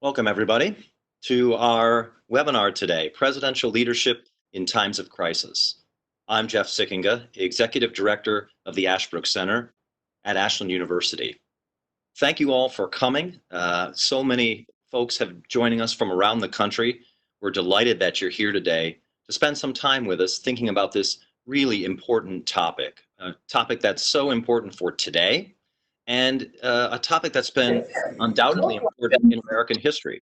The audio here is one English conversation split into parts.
Welcome, everybody, to our webinar today, Presidential Leadership in Times of Crisis. I'm Jeff Sickinga, Executive Director of the Ashbrook Center at Ashland University. Thank you all for coming. So many folks have joining us from around the country. We're delighted that you're here today to spend some time with us thinking about this really important topic, a topic that's so important for today, and a topic that's been undoubtedly important in American history.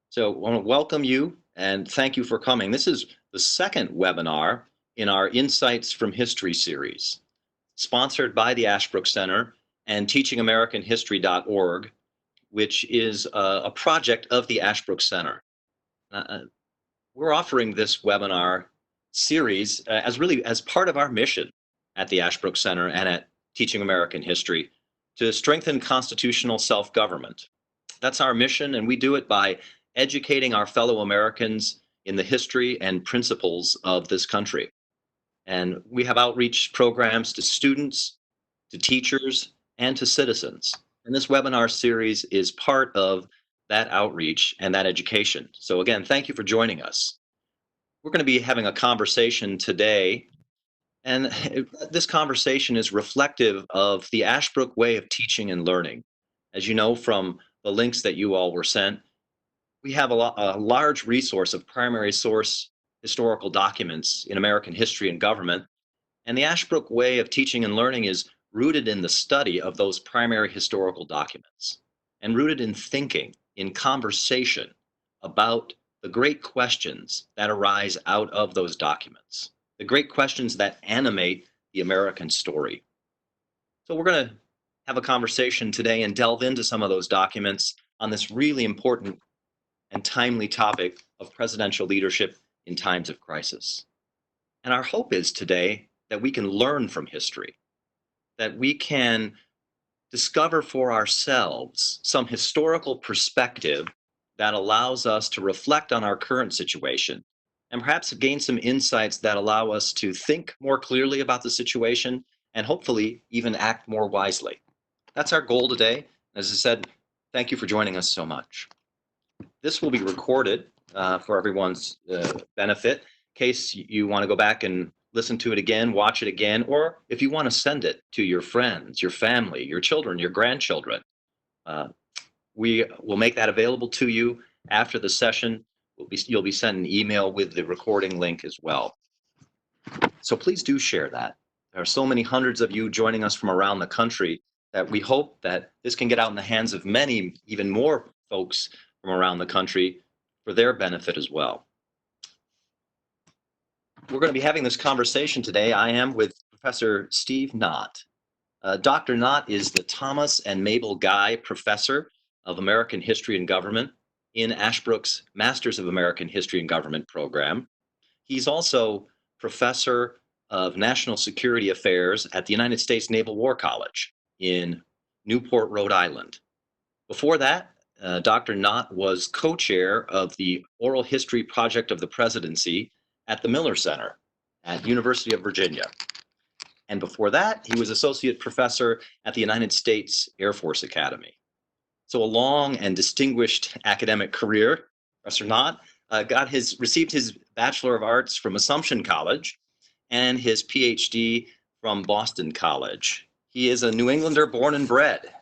So I want to welcome you and thank you for coming. This is the second webinar in our Insights from History series, sponsored by the Ashbrook Center and teachingamericanhistory.org, which is a project of the Ashbrook Center. We're offering this webinar series as part of our mission at the Ashbrook Center and at Teaching American History to strengthen constitutional self-government. That's our mission, and we do it by educating our fellow Americans in the history and principles of this country. And we have outreach programs to students, to teachers, and to citizens. And this webinar series is part of that outreach and that education. So again, thank you for joining us. We're going to be having a conversation today, and this conversation is reflective of the Ashbrook way of teaching and learning. As you know from the links that you all were sent, we have a large resource of primary source historical documents in American history and government, and the Ashbrook way of teaching and learning is rooted in the study of those primary historical documents and rooted in thinking, in conversation about the great questions that arise out of those documents, the great questions that animate the American story. So we're going to have a conversation today and delve into some of those documents on this really important and timely topic of presidential leadership in times of crisis. And our hope is today that we can learn from history, that we can discover for ourselves some historical perspective that allows us to reflect on our current situation and perhaps gain some insights that allow us to think more clearly about the situation and hopefully even act more wisely. That's our goal today. As I said, thank you for joining us so much. This will be recorded for everyone's benefit in case you want to go back and listen to it again, watch it again, or if you want to send it to your friends, your family, your children, your grandchildren. We will make that available to you after the session. You'll be sent an email with the recording link as well. So please do share that. There are so many hundreds of you joining us from around the country that we hope that this can get out in the hands of many, even more folks from around the country for their benefit as well. We're going to be having this conversation today. I am with Professor Steve Knott. Dr. Knott is the Thomas and Mabel Guy Professor of American History and Government in Ashbrook's Masters of American History and Government program. He's also Professor of National Security Affairs at the United States Naval War College in Newport, Rhode Island. Before that, Dr. Knott was co-chair of the Oral History Project of the Presidency at the Miller Center at University of Virginia. And before that, he was associate professor at the United States Air Force Academy. So a long and distinguished academic career. Professor Knott received his Bachelor of Arts from Assumption College and his PhD from Boston College. He is a New Englander born and bred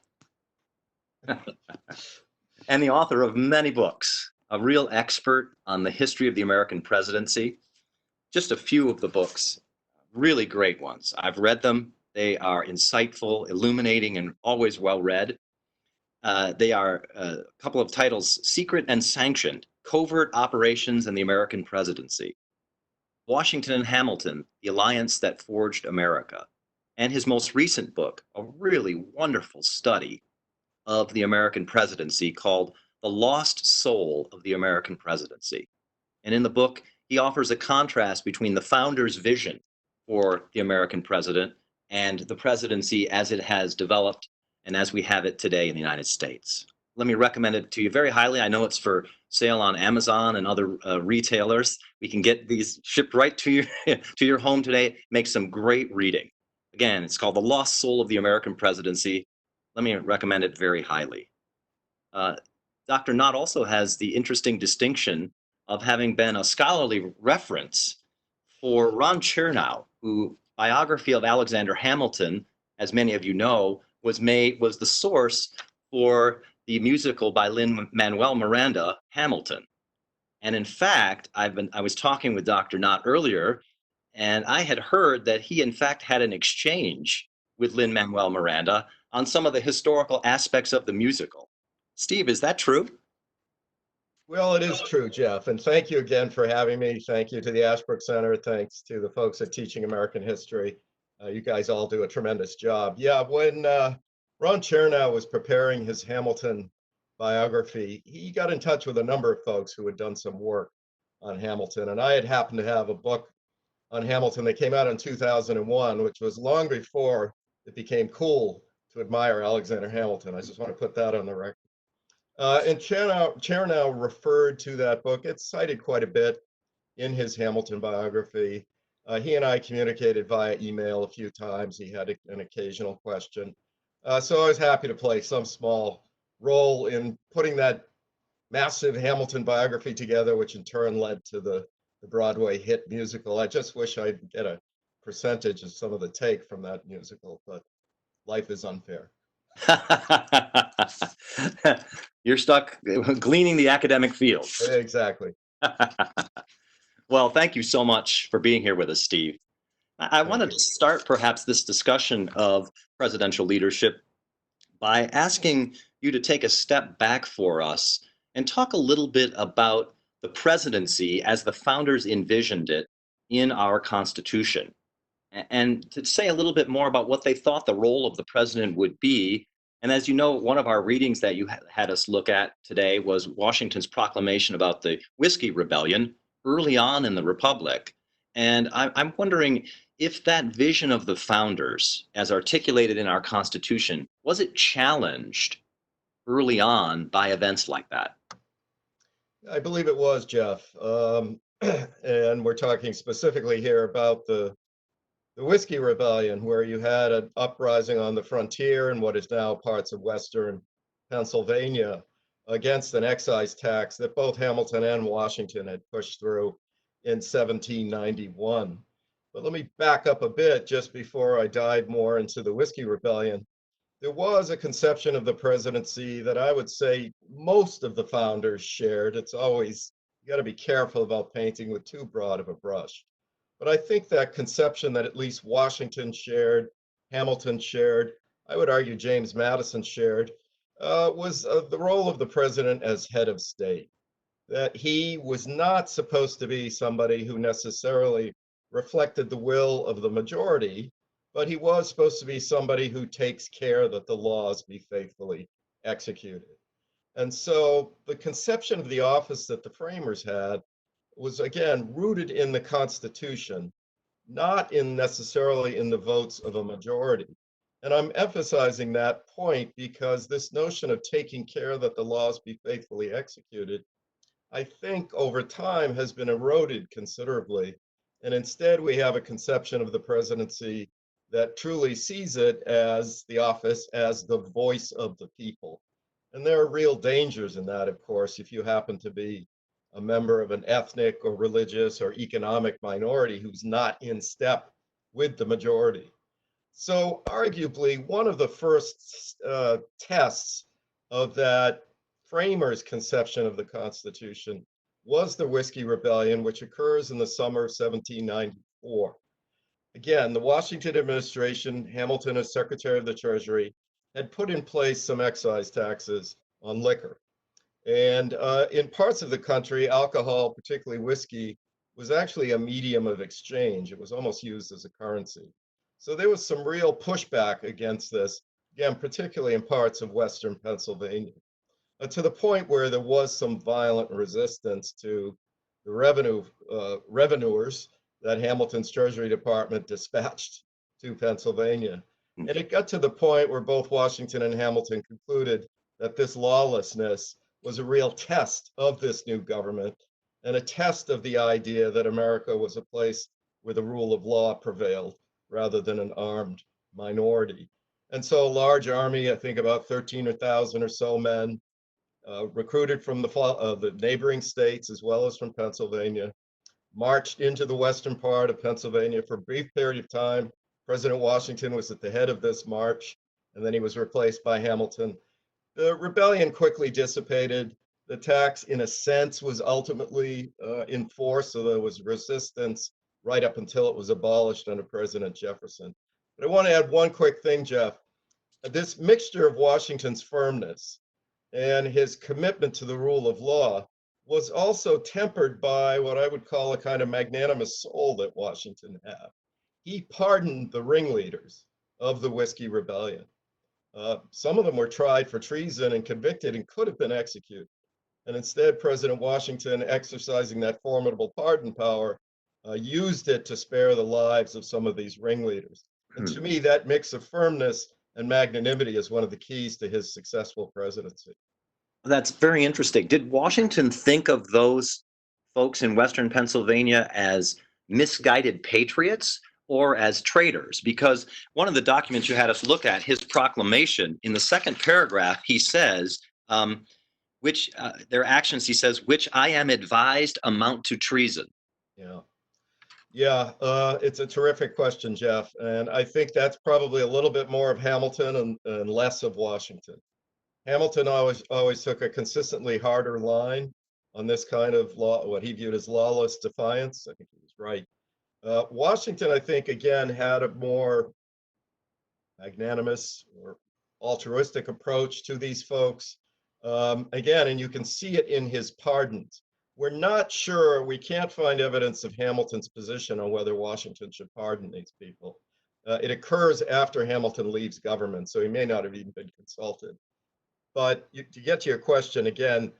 and the author of many books, a real expert on the history of the American presidency. Just a few of the books, really great ones. I've read them. They are insightful, illuminating, and always well read. They are a couple of titles: Secret and Sanctioned, Covert Operations in the American Presidency, Washington and Hamilton, The Alliance That Forged America, and his most recent book, a really wonderful study of the American presidency called The Lost Soul of the American Presidency. And in the book, he offers a contrast between the founder's vision for the American president and the presidency as it has developed and as we have it today in the United States. Let me recommend it to you very highly. I know it's for sale on Amazon and other retailers. We can get these shipped right to your home today. Make some great reading. Again, it's called The Lost Soul of the American Presidency. Let me recommend it very highly. Dr. Knott also has the interesting distinction of having been a scholarly reference for Ron Chernow, who biography of Alexander Hamilton, as many of you know, was the source for the musical by Lin Manuel Miranda, Hamilton. And in fact, I was talking with Dr. Knott earlier, and I had heard that he in fact had an exchange with Lin Manuel Miranda on some of the historical aspects of the musical. Steve, is that true? Well, it is true, Jeff, and thank you again for having me. Thank you to the Ashbrook Center. Thanks to the folks at Teaching American History. You guys all do a tremendous job. Yeah, when Ron Chernow was preparing his Hamilton biography, he got in touch with a number of folks who had done some work on Hamilton, and I had happened to have a book on Hamilton that came out in 2001, which was long before it became cool to admire Alexander Hamilton. I just want to put that on the record. And Chernow referred to that book. It's cited quite a bit in his Hamilton biography. He and I communicated via email a few times. He had an occasional question. So I was happy to play some small role in putting that massive Hamilton biography together, which in turn led to the Broadway hit musical. I just wish I'd get a percentage of some of the take from that musical, but life is unfair. You're stuck gleaning the academic field. Exactly. Well, thank you so much for being here with us, Steve. I wanted to start perhaps this discussion of presidential leadership by asking you to take a step back for us and talk a little bit about the presidency as the founders envisioned it in our Constitution, and to say a little bit more about what they thought the role of the president would be. And as you know, one of our readings that you had us look at today was Washington's proclamation about the Whiskey Rebellion early on in the Republic. And I'm wondering if that vision of the founders, as articulated in our Constitution, was it challenged early on by events like that? I believe it was, Jeff. And we're talking specifically here about the Whiskey Rebellion, where you had an uprising on the frontier in what is now parts of Western Pennsylvania against an excise tax that both Hamilton and Washington had pushed through in 1791. But let me back up a bit just before I dive more into the Whiskey Rebellion. There was a conception of the presidency that I would say most of the founders shared. It's always, you got to be careful about painting with too broad of a brush. But I think that conception that at least Washington shared, Hamilton shared, I would argue James Madison shared, was the role of the president as head of state. That he was not supposed to be somebody who necessarily reflected the will of the majority, but he was supposed to be somebody who takes care that the laws be faithfully executed. And so the conception of the office that the framers had was again rooted in the Constitution, not in necessarily in the votes of a majority. And I'm emphasizing that point because this notion of taking care that the laws be faithfully executed, I think over time has been eroded considerably. And instead, we have a conception of the presidency that truly sees it as the office as the voice of the people. And there are real dangers in that, of course, if you happen to be a member of an ethnic or religious or economic minority who's not in step with the majority. So, arguably, one of the first tests of that framers' conception of the Constitution was the Whiskey Rebellion, which occurs in the summer of 1794. Again, the Washington administration, Hamilton as Secretary of the Treasury, had put in place some excise taxes on liquor. And in parts of the country, alcohol, particularly whiskey, was actually a medium of exchange. It was almost used as a currency. So there was some real pushback against this, again, particularly in parts of Western Pennsylvania, to the point where there was some violent resistance to the revenuers that Hamilton's Treasury Department dispatched to Pennsylvania. And it got to the point where both Washington and Hamilton concluded that this lawlessness was a real test of this new government and a test of the idea that America was a place where the rule of law prevailed rather than an armed minority. And so a large army, I think about 13,000 or so men, recruited from the neighboring states as well as from Pennsylvania, marched into the western part of Pennsylvania for a brief period of time. President Washington was at the head of this march, and then he was replaced by Hamilton. The rebellion quickly dissipated. The tax, in a sense, was ultimately enforced, so there was resistance right up until it was abolished under President Jefferson. But I want to add one quick thing, Jeff. This mixture of Washington's firmness and his commitment to the rule of law was also tempered by what I would call a kind of magnanimous soul that Washington had. He pardoned the ringleaders of the Whiskey Rebellion. Some of them were tried for treason and convicted and could have been executed. And instead, President Washington, exercising that formidable pardon power, used it to spare the lives of some of these ringleaders. And to me, that mix of firmness and magnanimity is one of the keys to his successful presidency. That's very interesting. Did Washington think of those folks in Western Pennsylvania as misguided patriots or as traitors? Because one of the documents you had us look at, his proclamation, in the second paragraph, he says, their actions, he says, which I am advised amount to treason. Yeah. Yeah, it's a terrific question, Jeff. And I think that's probably a little bit more of Hamilton and less of Washington. Hamilton always took a consistently harder line on this kind of law, what he viewed as lawless defiance. I think he was right. Washington, I think, again, had a more magnanimous or altruistic approach to these folks. Again, and you can see it in his pardons. We're not sure, we can't find evidence of Hamilton's position on whether Washington should pardon these people. It occurs after Hamilton leaves government, so he may not have even been consulted. But to get to your question again,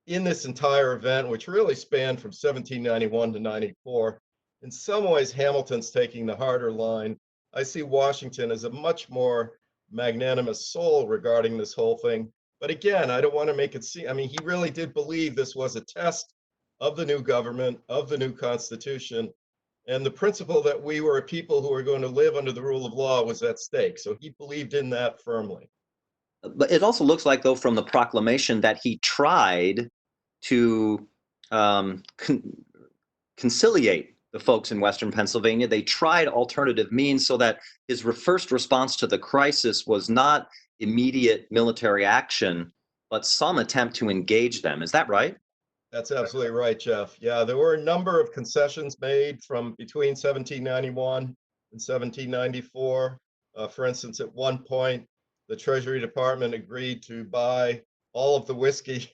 in this entire event, which really spanned from 1791 to 94, in some ways, Hamilton's taking the harder line. I see Washington as a much more magnanimous soul regarding this whole thing. But again, I don't want to make it seem, I mean, he really did believe this was a test of the new government, of the new Constitution, and the principle that we were a people who were going to live under the rule of law was at stake. So he believed in that firmly. But it also looks like, though, from the proclamation that he tried to conciliate the folks in Western Pennsylvania. They tried alternative means so that his first response to the crisis was not immediate military action, but some attempt to engage them. Is that right? That's absolutely right, Jeff. Yeah, there were a number of concessions made from between 1791 and 1794. For instance, at one point, the Treasury Department agreed to buy all of the whiskey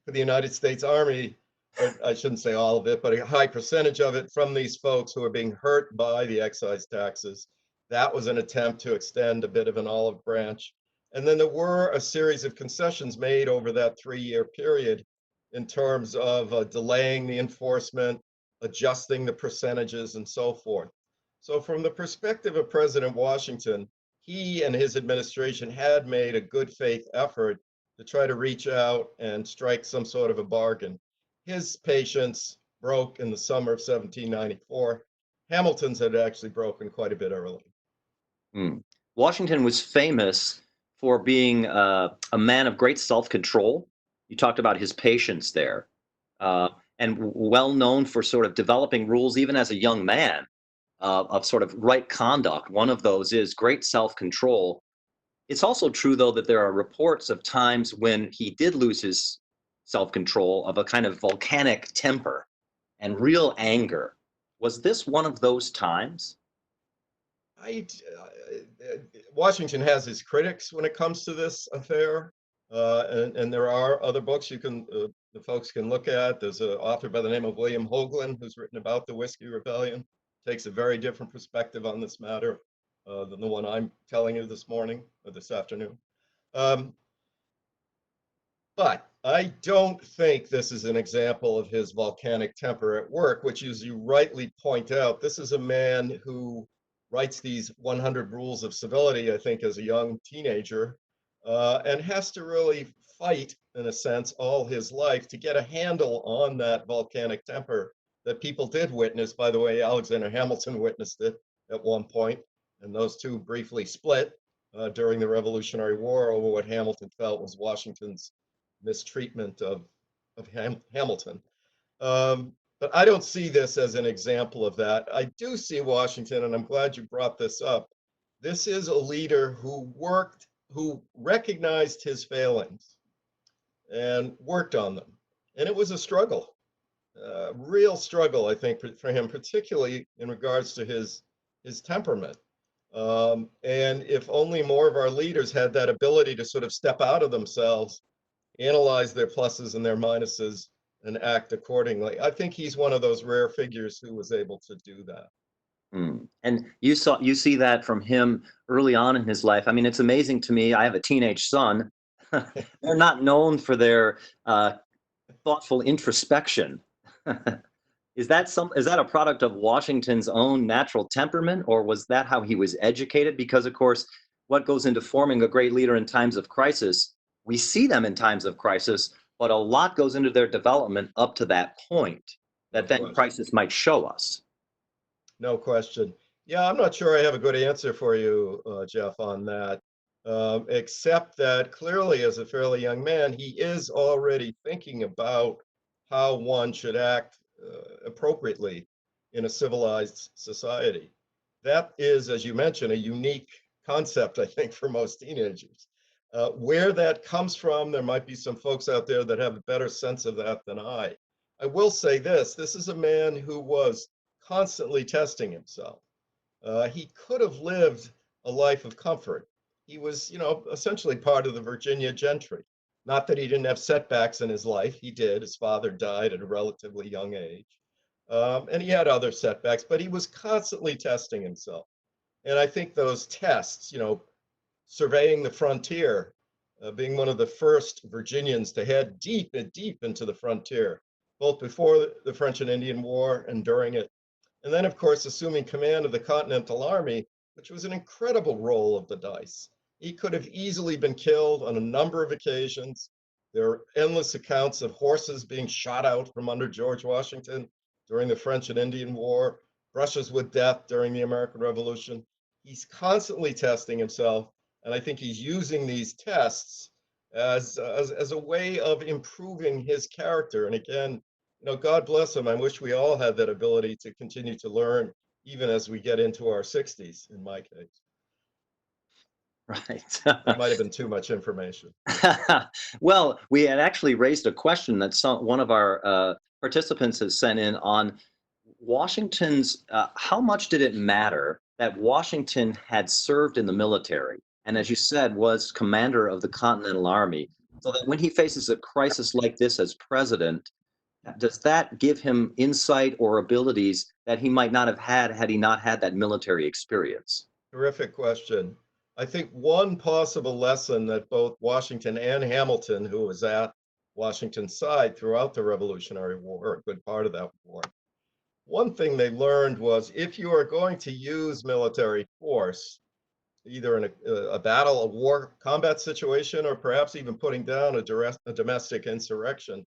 for the United States Army, but I shouldn't say all of it, but a high percentage of it from these folks who are being hurt by the excise taxes. That was an attempt to extend a bit of an olive branch. And then there were a series of concessions made over that 3-year period in terms of delaying the enforcement, adjusting the percentages, and so forth. So from the perspective of President Washington, he and his administration had made a good faith effort to try to reach out and strike some sort of a bargain. His patience broke in the summer of 1794. Hamilton's had actually broken quite a bit early. Washington was famous for being a man of great self-control. You talked about his patience there, and well known for sort of developing rules even as a young man of sort of right conduct. One of those is great self-control. It's also true, though, that there are reports of times when he did lose his self-control, of a kind of volcanic temper and real anger. Was this one of those times? Washington has his critics when it comes to this affair, and there are other books the folks can look at. There's an author by the name of William Hoagland who's written about the Whiskey Rebellion. Takes a very different perspective on this matter than the one I'm telling you this morning or this afternoon. But I don't think this is an example of his volcanic temper at work, which, as you rightly point out, this is a man who writes these 100 rules of civility, I think, as a young teenager, and has to really fight, in a sense, all his life to get a handle on that volcanic temper that people did witness. By the way, Alexander Hamilton witnessed it at one point, and those two briefly split during the Revolutionary War over what Hamilton felt was Washington's mistreatment of Hamilton. But I don't see this as an example of that. I do see Washington, and I'm glad you brought this up. This is a leader who recognized his failings and worked on them. And it was a struggle, a real struggle, I think, for him, particularly in regards to his temperament. And if only more of our leaders had that ability to sort of step out of themselves, analyze their pluses and their minuses, and act accordingly. I think he's one of those rare figures who was able to do that. And you see that from him early on in his life. I mean, it's amazing to me. I have a teenage son. They're not known for their thoughtful introspection. Is that a product of Washington's own natural temperament, or was that how he was educated? Because of course, what goes into forming a great leader in times of crisis, we see them in times of crisis, but a lot goes into their development up to that point No that then question. crisis might show us. No question. Yeah, I'm not sure I have a good answer for you, Jeff, on that, except that clearly, as a fairly young man, he is already thinking about how one should act appropriately in a civilized society. That is, as you mentioned, a unique concept, I think, for most teenagers. Where that comes from, there might be some folks out there that have a better sense of that than I. I will say this is a man who was constantly testing himself. He could have lived a life of comfort. He was, essentially part of the Virginia gentry. Not that he didn't have setbacks in his life. He did. His father died at a relatively young age. And he had other setbacks, but he was constantly testing himself. And I think those tests, surveying the frontier, being one of the first Virginians to head deep and deep into the frontier, both before the French and Indian War and during it. And then, of course, assuming command of the Continental Army, which was an incredible roll of the dice. He could have easily been killed on a number of occasions. There are endless accounts of horses being shot out from under George Washington during the French and Indian War, brushes with death during the American Revolution. He's constantly testing himself, and I think he's using these tests as a way of improving his character. And again, God bless him. I wish we all had that ability to continue to learn, even as we get into our 60s, in my case. Right. That might have been too much information. Well, we had actually raised a question that one of our participants has sent in on Washington's. How much did it matter that Washington had served in the military and, as you said, was commander of the Continental Army, so that when he faces a crisis like this as president, does that give him insight or abilities that he might not have had he not had that military experience? Terrific question. I think one possible lesson that both Washington and Hamilton, who was at Washington's side throughout the Revolutionary War, a good part of that war, one thing they learned was if you are going to use military force, either in a battle, a war combat situation, or perhaps even putting down a domestic insurrection,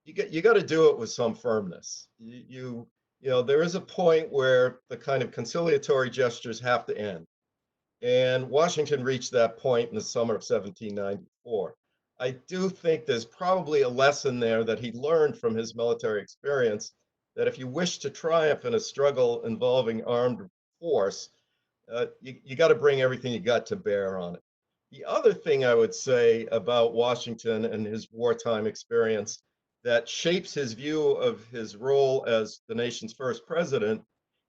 you got to do it with some firmness. There is a point where the kind of conciliatory gestures have to end. And Washington reached that point in the summer of 1794. I do think there's probably a lesson there that he learned from his military experience, that if you wish to triumph in a struggle involving armed force, you got to bring everything you got to bear on it. The other thing I would say about Washington and his wartime experience that shapes his view of his role as the nation's first president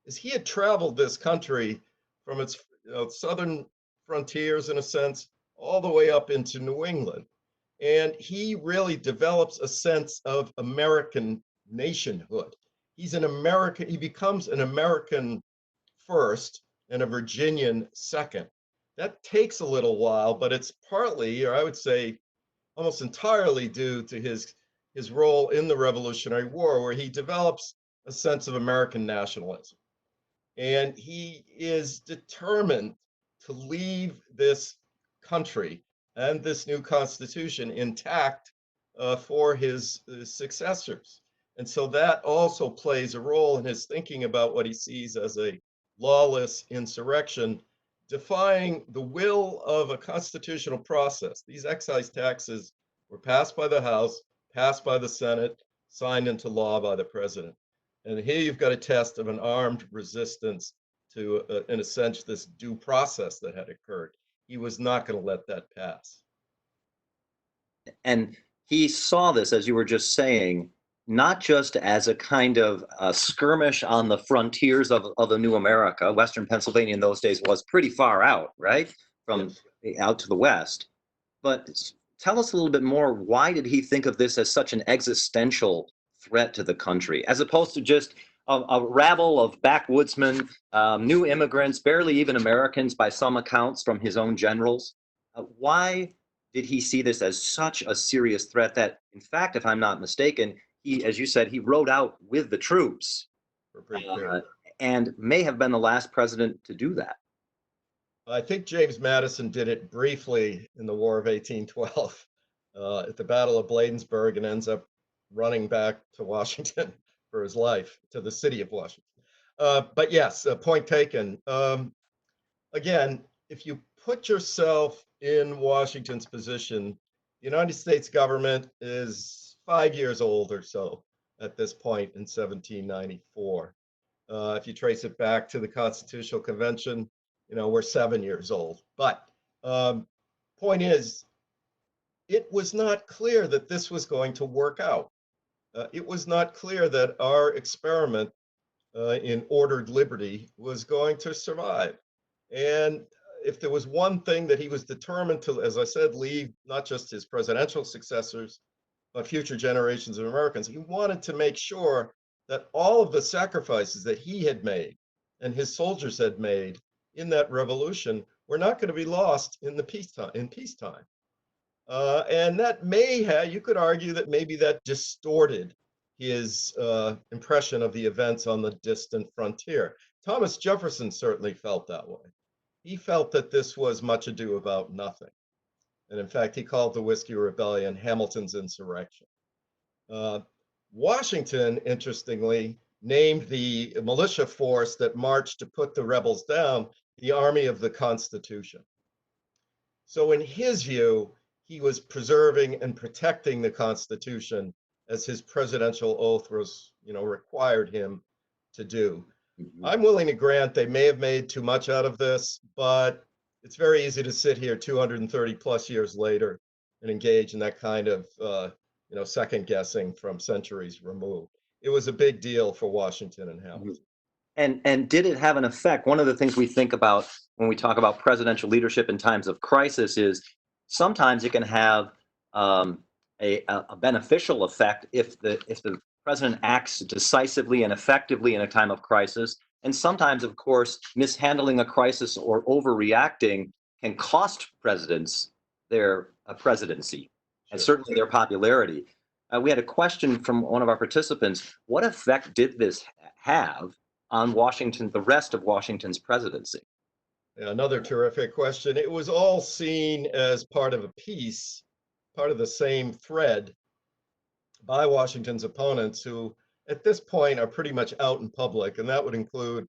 is he had traveled this country from its southern frontiers, in a sense, all the way up into New England. And he really develops a sense of American nationhood. He becomes an American first and a Virginian second. That takes a little while, but it's partly, or I would say almost entirely, due to his role in the Revolutionary War, where he develops a sense of American nationalism. And he is determined to leave this country and this new constitution intact for his successors. And so that also plays a role in his thinking about what he sees as a lawless insurrection, defying the will of a constitutional process. These excise taxes were passed by the House, passed by the Senate, signed into law by the president. And here you've got a test of an armed resistance to, in a sense, this due process that had occurred. He was not going to let that pass. And he saw this, as you were just saying, not just as a kind of skirmish on the frontiers of the new America. Western Pennsylvania in those days was pretty far out, right? From Yes. out to the west. But tell us a little bit more. Why did he think of this as such an existential threat to the country, as opposed to just a rabble of backwoodsmen, new immigrants, barely even Americans by some accounts from his own generals? Why did he see this as such a serious threat that, in fact, if I'm not mistaken, he, as you said, he rode out with the troops For a brief uh, period. and may have been the last president to do that? I think James Madison did it briefly in the War of 1812 at the Battle of Bladensburg and ends up running back to Washington for his life, to the city of Washington. But yes, point taken. Again, if you put yourself in Washington's position, the United States government is 5 years old or so at this point in 1794. If you trace it back to the Constitutional Convention, we're 7 years old. But point is, it was not clear that this was going to work out. It was not clear that our experiment in ordered liberty was going to survive. And if there was one thing that he was determined to, as I said, leave not just his presidential successors, but future generations of Americans, he wanted to make sure that all of the sacrifices that he had made and his soldiers had made in that revolution were not going to be lost in the peacetime. And that may have, you could argue that maybe that distorted his impression of the events on the distant frontier. Thomas Jefferson certainly felt that way. He felt that this was much ado about nothing. And in fact, he called the Whiskey Rebellion Hamilton's insurrection. Uh, Washington, interestingly, named the militia force that marched to put the rebels down the Army of the Constitution. So in his view, he was preserving and protecting the Constitution as his presidential oath was, required him to do. Mhm. I'm willing to grant they may have made too much out of this, but it's very easy to sit here 230 plus years later and engage in that kind of, second guessing from centuries removed. It was a big deal for Washington and Hamilton. And did it have an effect? One of the things we think about when we talk about presidential leadership in times of crisis is sometimes it can have a beneficial effect if the president acts decisively and effectively in a time of crisis. And sometimes, of course, mishandling a crisis or overreacting can cost presidents their presidency and Sure. certainly their popularity. We had a question from one of our participants. What effect did this have on Washington, the rest of Washington's presidency? Yeah, another terrific question. It was all seen as part of a piece, part of the same thread by Washington's opponents, who at this point are pretty much out in public, and that would include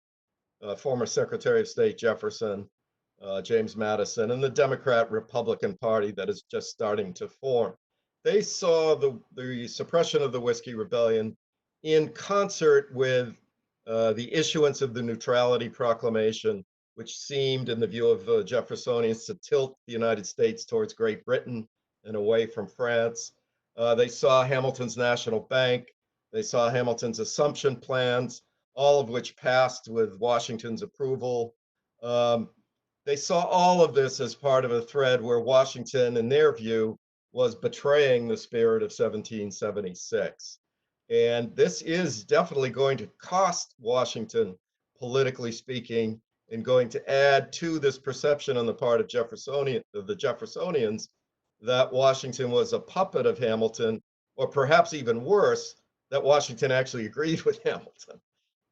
former Secretary of State Jefferson, James Madison, and the Democrat Republican Party that is just starting to form. They saw the suppression of the Whiskey Rebellion in concert with the issuance of the Neutrality Proclamation, which seemed, in the view of the Jeffersonians, to tilt the United States towards Great Britain and away from France. They saw Hamilton's National Bank. They saw Hamilton's assumption plans, all of which passed with Washington's approval. Um, they saw all of this as part of a thread where Washington, in their view, was betraying the spirit of 1776. And this is definitely going to cost Washington, politically speaking, and going to add to this perception on the part of the Jeffersonians that Washington was a puppet of Hamilton, or perhaps even worse, that Washington actually agreed with Hamilton.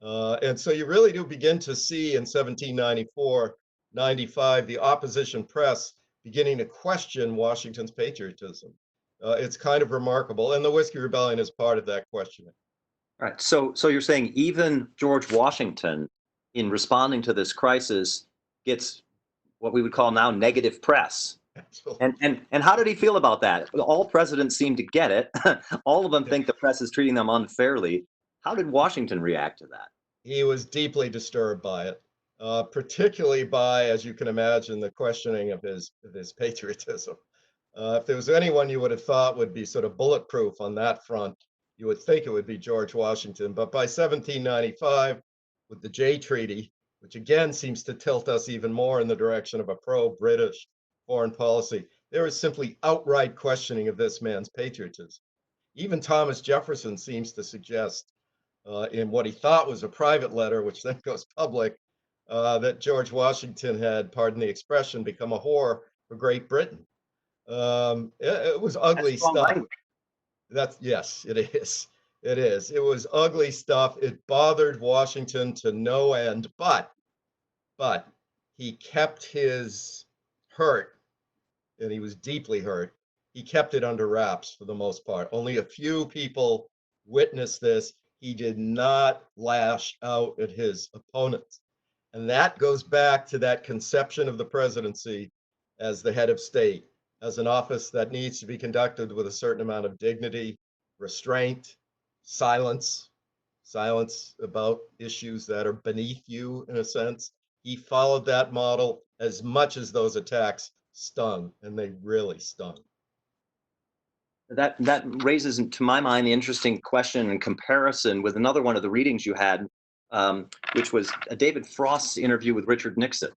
And so you really do begin to see in 1794, 95, the opposition press beginning to question Washington's patriotism. It's kind of remarkable. And the Whiskey Rebellion is part of that questioning. All right. So you're saying even George Washington, in responding to this crisis, gets what we would call now negative press Absolutely. And how did he feel about that? All presidents seem to get it. All of them think the press is treating them unfairly. How did Washington react to that? He was deeply disturbed by it, particularly by, as you can imagine, the questioning of his patriotism. If there was anyone you would have thought would be sort of bulletproof on that front, you would think it would be George Washington. But by 1795, with the Jay Treaty, which again seems to tilt us even more in the direction of a pro-British foreign policy, there is simply outright questioning of this man's patriotism. Even Thomas Jefferson seems to suggest in what he thought was a private letter, which then goes public, that George Washington had, pardon the expression, become a whore for Great Britain. It was That's ugly strong stuff. language. That's yes, it is. It is. It was ugly stuff. It bothered Washington to no end, but he kept his hurt, and he was deeply hurt. He kept it under wraps for the most part. Only a few people witnessed this. He did not lash out at his opponents. And that goes back to that conception of the presidency as the head of state, as an office that needs to be conducted with a certain amount of dignity, restraint, silence, silence about issues that are beneath you in a sense. He followed that model as much as those attacks stung, and they really stung. That raises, to my mind, the interesting question and comparison with another one of the readings you had, which was David Frost's interview with Richard Nixon.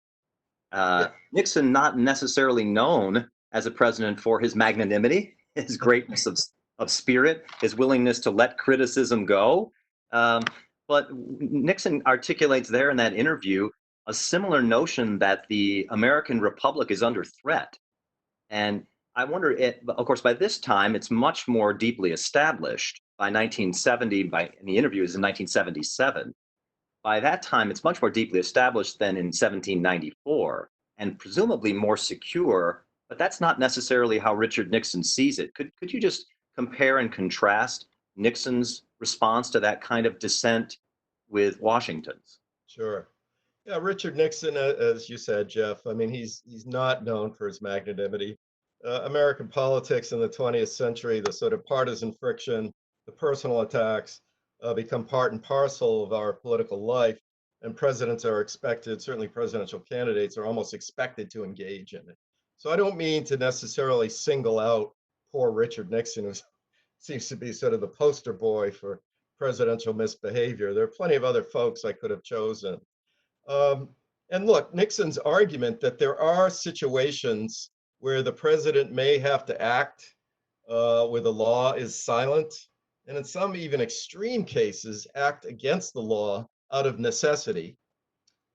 Yeah, Nixon, not necessarily known as a president for his magnanimity, his greatness of spirit, his willingness to let criticism go. Um, but Nixon articulates there in that interview a similar notion that the American Republic is under threat. And I wonder, of course, by this time, it's much more deeply established. By 1970, in the interview is in 1977. By that time, it's much more deeply established than in 1794 and presumably more secure, but that's not necessarily how Richard Nixon sees it. Could you just compare and contrast Nixon's response to that kind of dissent with Washington's? sure. Yeah, Richard Nixon, as you said, Jeff, I mean, he's not known for his magnanimity. American politics in the 20th century, the sort of partisan friction, the personal attacks, become part and parcel of our political life, and presidents are expected, certainly presidential candidates are almost expected to engage in it. So I don't mean to necessarily single out poor Richard Nixon, who seems to be sort of the poster boy for presidential misbehavior. There are plenty of other folks I could have chosen. Um, and look, Nixon's argument that there are situations where the president may have to act where the law is silent, and in some even extreme cases, act against the law out of necessity,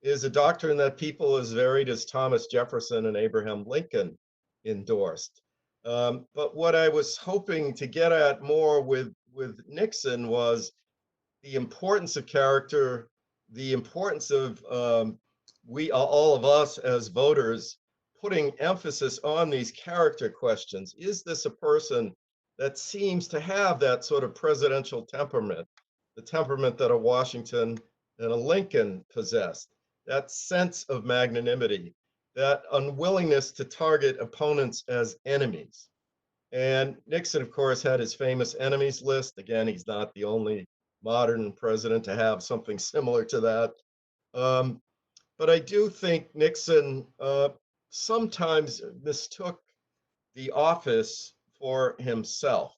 is a doctrine that people as varied as Thomas Jefferson and Abraham Lincoln endorsed. But what I was hoping to get at more with Nixon was the importance of character, the importance of we all of us as voters putting emphasis on these character questions. Is this a person that seems to have that sort of presidential temperament, the temperament that a Washington and a Lincoln possessed, that sense of magnanimity, that unwillingness to target opponents as enemies? And Nixon, of course, had his famous enemies list. Again, he's not the only modern president to have something similar to that. Um, but I do think Nixon sometimes mistook the office for himself.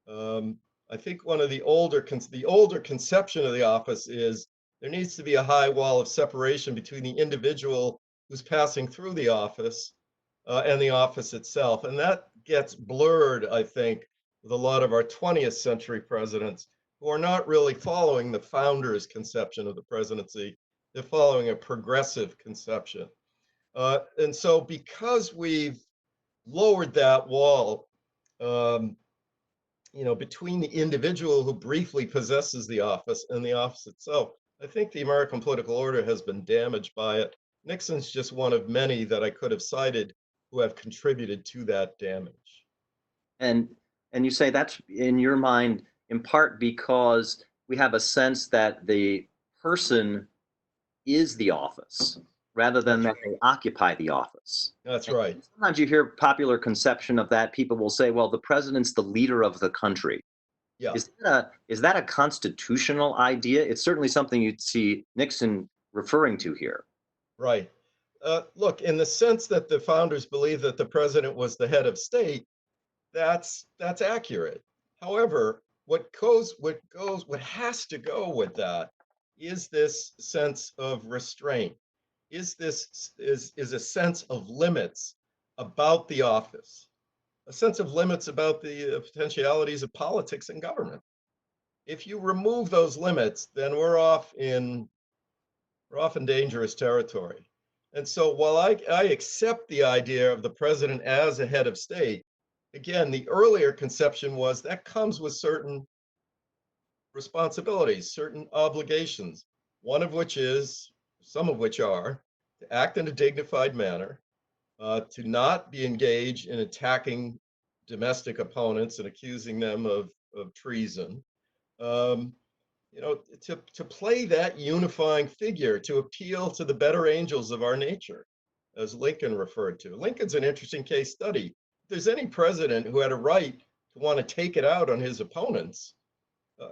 Um, I think one of the older conception of the office is there needs to be a high wall of separation between the individual who's passing through the office and the office itself. And that gets blurred, I think, with a lot of our 20th century presidents who are not really following the founder's conception of the presidency. They're following a progressive conception. And so because we've lowered that wall, um, between the individual who briefly possesses the office and the office itself, I think the American political order has been damaged by it. Nixon's just one of many that I could have cited who have contributed to that damage. And and you say that's in your mind in part because we have a sense that the person is the office. rather than That's that right. they occupy the office. That's And right. sometimes you hear popular conception of that. People will say, well, the president's the leader of the country. Yeah, Is that a constitutional idea? It's certainly something you'd see Nixon referring to here. right. Look, in the sense that the founders believed that the president was the head of state, that's accurate. However, what has to go with that is this sense of restraint. Is a sense of limits about the office, a sense of limits about the potentialities of politics and government. If you remove those limits, then we're off in dangerous territory. And so while I accept the idea of the president as a head of state, again, the earlier conception was that comes with certain responsibilities, certain obligations, one of which is, some of which are, to act in a dignified manner, to not be engaged in attacking domestic opponents and accusing them of treason, um, to play that unifying figure, to appeal to the better angels of our nature, as Lincoln referred to. Lincoln's an interesting case study. If there's any president who had a right to want to take it out on his opponents,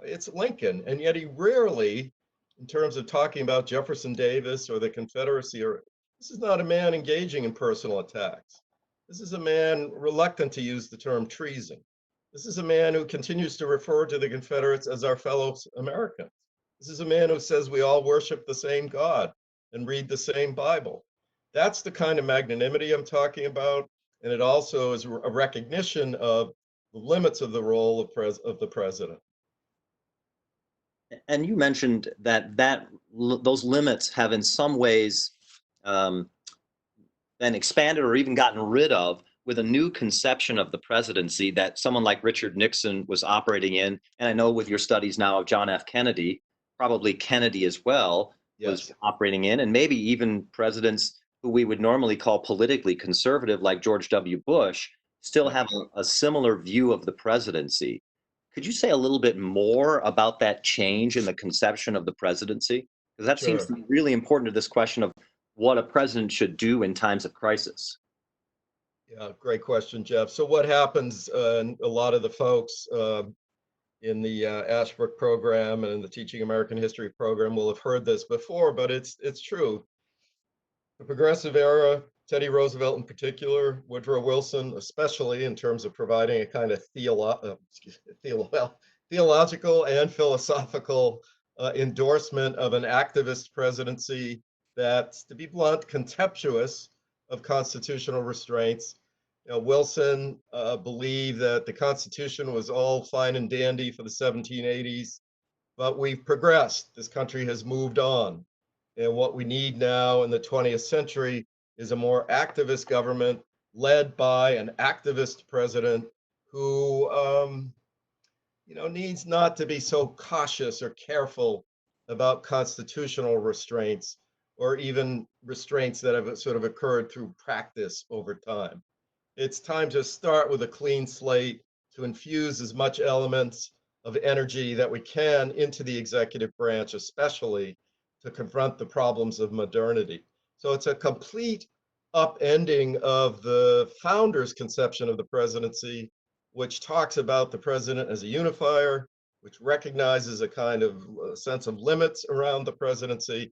it's Lincoln. And yet he rarely, in terms of talking about Jefferson Davis or the Confederacy, or this is not a man engaging in personal attacks. This is a man reluctant to use the term treason. This is a man who continues to refer to the Confederates as our fellow Americans. This is a man who says we all worship the same God and read the same Bible. That's the kind of magnanimity I'm talking about. And it also is a recognition of the limits of the role of the president. And you mentioned those limits have in some ways um, been expanded or even gotten rid of with a new conception of the presidency that someone like Richard Nixon was operating in. And I know with your studies now of John F. Kennedy, probably Kennedy as well was Yes, operating in, and maybe even presidents who we would normally call politically conservative, like George W. Bush, still yeah, have a similar view of the presidency. Could you say a little bit more about that change in the conception of the presidency? Because that seems sure. to be really important to this question of what a president should do in times of crisis. Yeah, great question, Jeff. So what happens, a lot of the folks in the Ashbrook program and in the Teaching American History program will have heard this before, but it's true. The progressive era, Teddy Roosevelt in particular, Woodrow Wilson, especially in terms of providing a kind of theological and philosophical endorsement of an activist presidency that's, to be blunt, contemptuous of constitutional restraints. Wilson believed that the Constitution was all fine and dandy for the 1780s, but we've progressed. This country has moved on. And what we need now in the 20th century is a more activist government led by an activist president who, needs not to be so cautious or careful about constitutional restraints or even restraints that have sort of occurred through practice over time. It's time to start with a clean slate, to infuse as much elements of energy that we can into the executive branch, especially to confront the problems of modernity. So it's a complete upending of the founder's conception of the presidency, which talks about the president as a unifier, which recognizes a kind of sense of limits around the presidency.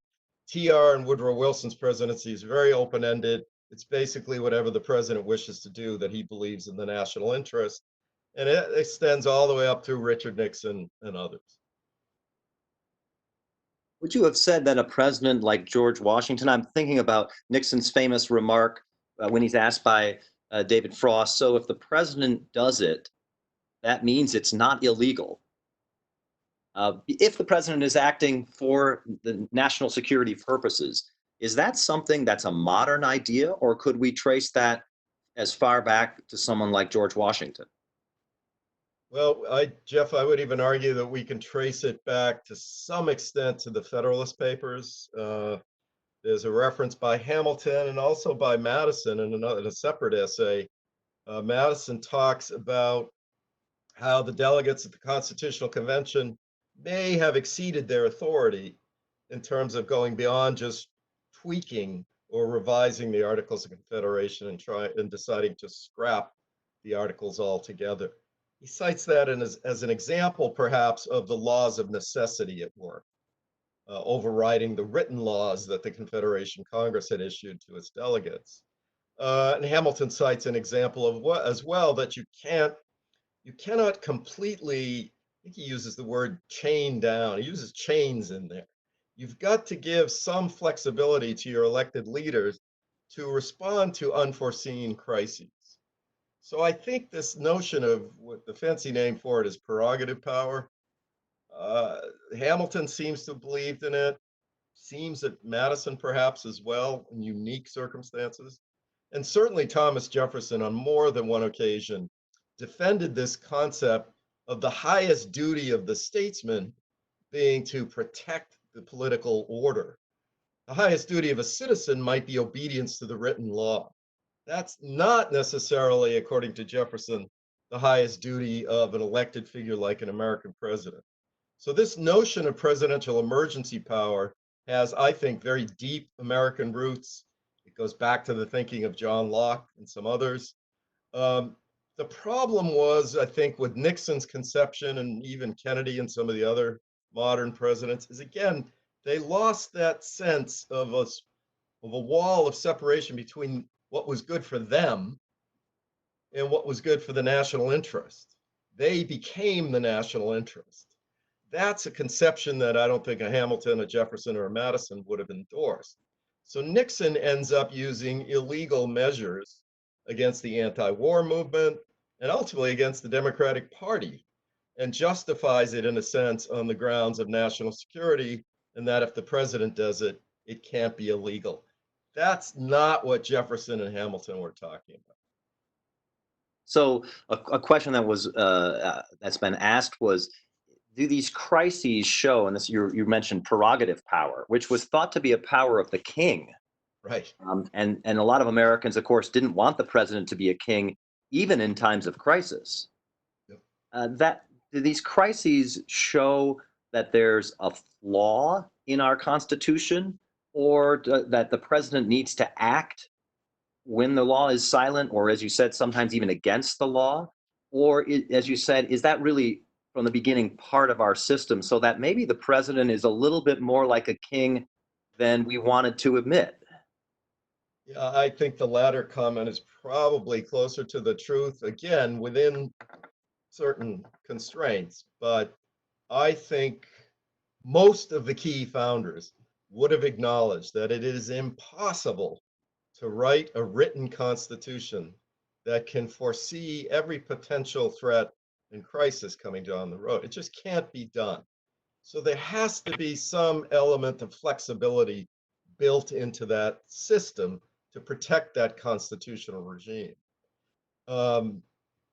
TR and Woodrow Wilson's presidency is very open ended. It's basically whatever the president wishes to do that he believes in the national interest. And it extends all the way up through Richard Nixon and others. Would you have said that a president like George Washington, I'm thinking about Nixon's famous remark when he's asked by David Frost, so if the president does it, that means it's not illegal. If the president is acting for the national security purposes, is that something that's a modern idea, or could we trace that as far back to someone like George Washington? Well, Jeff, I would even argue that we can trace it back to some extent to the Federalist Papers. There's a reference by Hamilton and also by Madison in a separate essay. Madison talks about how the delegates at the Constitutional Convention may have exceeded their authority in terms of going beyond just tweaking or revising the Articles of Confederation and deciding to scrap the Articles altogether. He cites that as an example, perhaps, of the laws of necessity at work, overriding the written laws that the Confederation Congress had issued to its delegates. And Hamilton cites an example of what, as well, that you cannot completely, I think he uses the word chain down. He uses chains in there. You've got to give some flexibility to your elected leaders to respond to unforeseen crises. So I think this notion of what the fancy name for it is prerogative power. Uh, Hamilton seems to have believed in it. Seems that Madison perhaps as well in unique circumstances. And certainly Thomas Jefferson on more than one occasion defended this concept of the highest duty of the statesman being to protect the political order. The highest duty of a citizen might be obedience to the written law. That's not necessarily, according to Jefferson, the highest duty of an elected figure like an American president. So this notion of presidential emergency power has, I think, very deep American roots. It goes back to the thinking of John Locke and some others. Um, the problem was, I think, with Nixon's conception and even Kennedy and some of the other modern presidents, is again, they lost that sense of a wall of separation between what was good for them and what was good for the national interest. They became the national interest. That's a conception that I don't think a Hamilton, a Jefferson, or a Madison would have endorsed. So Nixon ends up using illegal measures against the anti-war movement and ultimately against the Democratic Party and justifies it in a sense on the grounds of national security and that if the president does it, it can't be illegal. That's not what Jefferson and Hamilton were talking about. So a question that was that's been asked was, do these crises show, and this you mentioned prerogative power, which was thought to be a power of the king, Right. and a lot of Americans, of course, didn't want the president to be a king, even in times of crisis. Yep. That do these crises show that there's a flaw in our Constitution, or that the president needs to act when the law is silent, or as you said, sometimes even against the law? Or, as you said, is that really from the beginning part of our system so that maybe the president is a little bit more like a king than we wanted to admit? Yeah, I think the latter comment is probably closer to the truth, again, within certain constraints. But I think most of the key founders would have acknowledged that it is impossible to write a written constitution that can foresee every potential threat and crisis coming down the road. It just can't be done. So there has to be some element of flexibility built into that system to protect that constitutional regime. Um,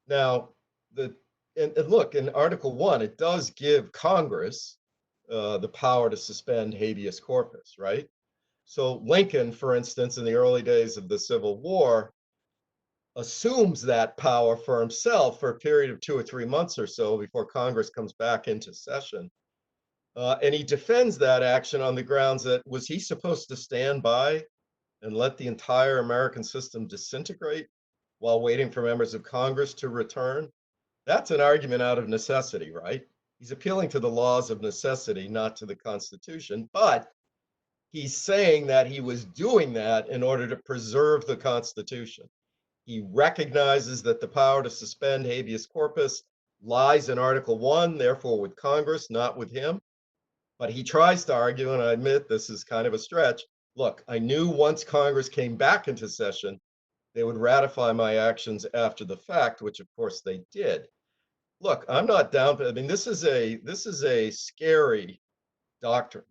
now, the and look, in Article 1, it does give Congress the power to suspend habeas corpus, right? So Lincoln, for instance, in the early days of the Civil War, assumes that power for himself for a period of 2 or 3 months or so before Congress comes back into session. And he defends that action on the grounds that was he supposed to stand by and let the entire American system disintegrate while waiting for members of Congress to return? That's an argument out of necessity, right? He's appealing to the laws of necessity, not to the Constitution, but he's saying that he was doing that in order to preserve the Constitution. He recognizes that the power to suspend habeas corpus lies in Article 1, therefore with Congress, not with him. But he tries to argue, and I admit this is kind of a stretch. Look, I knew once Congress came back into session, they would ratify my actions after the fact, which of course they did. Look, I'm not down. I mean, this is a scary doctrine,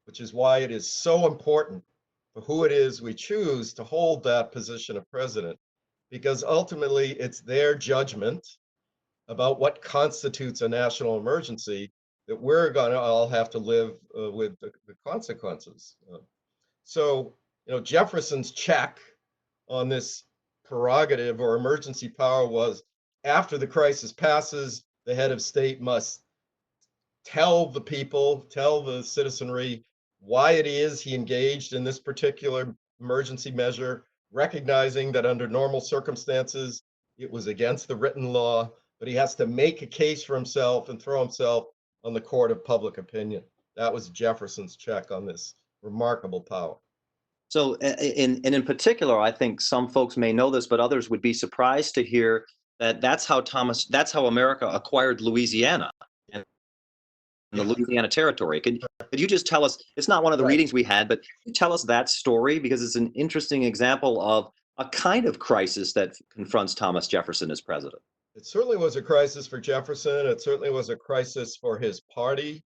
which is why it is so important for who it is we choose to hold that position of president, because ultimately it's their judgment about what constitutes a national emergency that we're going to all have to live with the consequences. So, Jefferson's check on this prerogative or emergency power was after the crisis passes, the head of state must tell the people, tell the citizenry why it is he engaged in this particular emergency measure, recognizing that under normal circumstances, it was against the written law, but he has to make a case for himself and throw himself on the court of public opinion. That was Jefferson's check on this remarkable power. So, in particular, I think some folks may know this, but others would be surprised to hear that that's how America acquired Louisiana and the Yeah, Louisiana Territory. Could you just tell us? It's not one of the right. readings we had, but could you tell us that story because it's an interesting example of a kind of crisis that confronts Thomas Jefferson as president. It certainly was a crisis for Jefferson. It certainly was a crisis for his party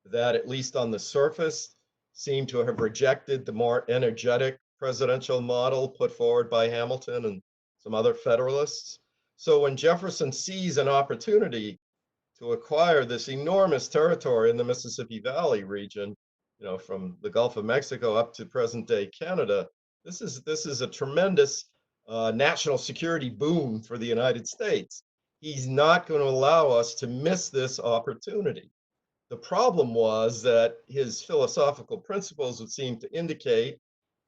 that, at least on the surface, seemed to have rejected the more energetic presidential model put forward by Hamilton and some other Federalists. So when Jefferson sees an opportunity to acquire this enormous territory in the Mississippi Valley region, from the Gulf of Mexico up to present day Canada, this is a tremendous national security boom for the United States. He's not going to allow us to miss this opportunity. The problem was that his philosophical principles would seem to indicate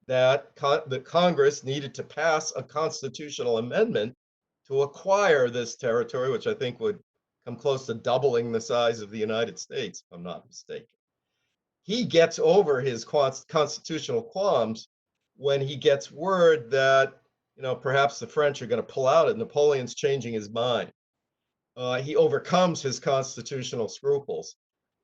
that the Congress needed to pass a constitutional amendment to acquire this territory, which I think would come close to doubling the size of the United States, if I'm not mistaken. He gets over his constitutional qualms when he gets word that, perhaps the French are going to pull out and Napoleon's changing his mind. He overcomes his constitutional scruples.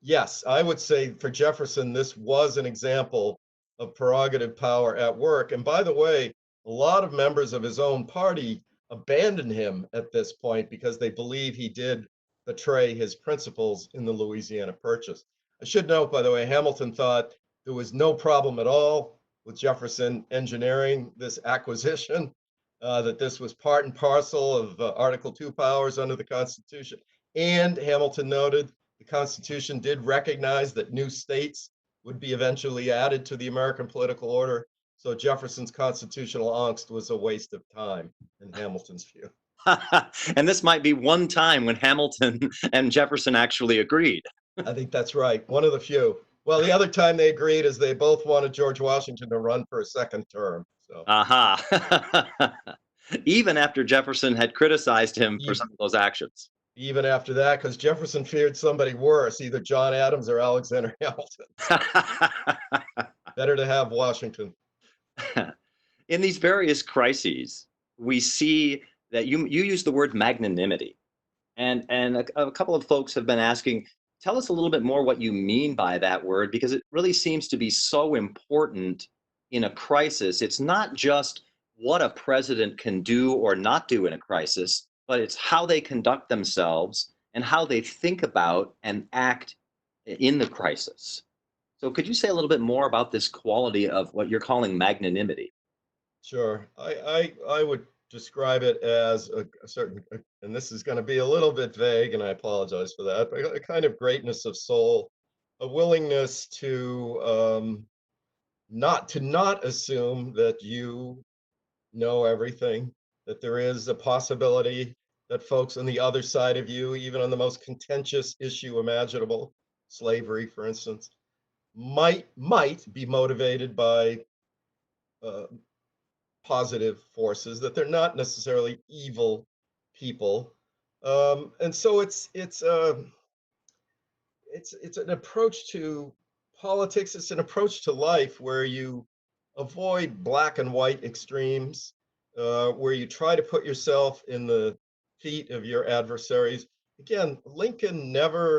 Yes, I would say for Jefferson, this was an example of prerogative power at work. And by the way, a lot of members of his own party abandoned him at this point because they believe he did betray his principles in the Louisiana Purchase. I should note, by the way, Hamilton thought there was no problem at all with Jefferson engineering this acquisition, that this was part and parcel of Article 2 powers under the Constitution. And Hamilton noted the Constitution did recognize that new states would be eventually added to the American political order. So Jefferson's constitutional angst was a waste of time in Hamilton's view. And this might be one time when Hamilton and Jefferson actually agreed. I think that's right. One of the few. Well, the other time they agreed is they both wanted George Washington to run for a second term. So Aha. Even after Jefferson had criticized him for e- some of those actions. even after that, because Jefferson feared somebody worse, either John Adams or Alexander Hamilton. So better to have Washington. In these various crises, we see that you use the word magnanimity. And a couple of folks have been asking, tell us a little bit more what you mean by that word, because it really seems to be so important in a crisis. It's not just what a president can do or not do in a crisis, but it's how they conduct themselves and how they think about and act in the crisis. So could you say a little bit more about this quality of what you're calling magnanimity? Sure. I would describe it as a certain, and this is going to be a little bit vague, and I apologize for that, but a kind of greatness of soul, a willingness to not assume that you know everything, that there is a possibility that folks on the other side of you, even on the most contentious issue imaginable, slavery, for instance, might be motivated by uh, positive forces, that they're not necessarily evil people. And so it's an approach to politics. It's an approach to life where you avoid black and white extremes, where you try to put yourself in the feet of your adversaries. Again, Lincoln uh,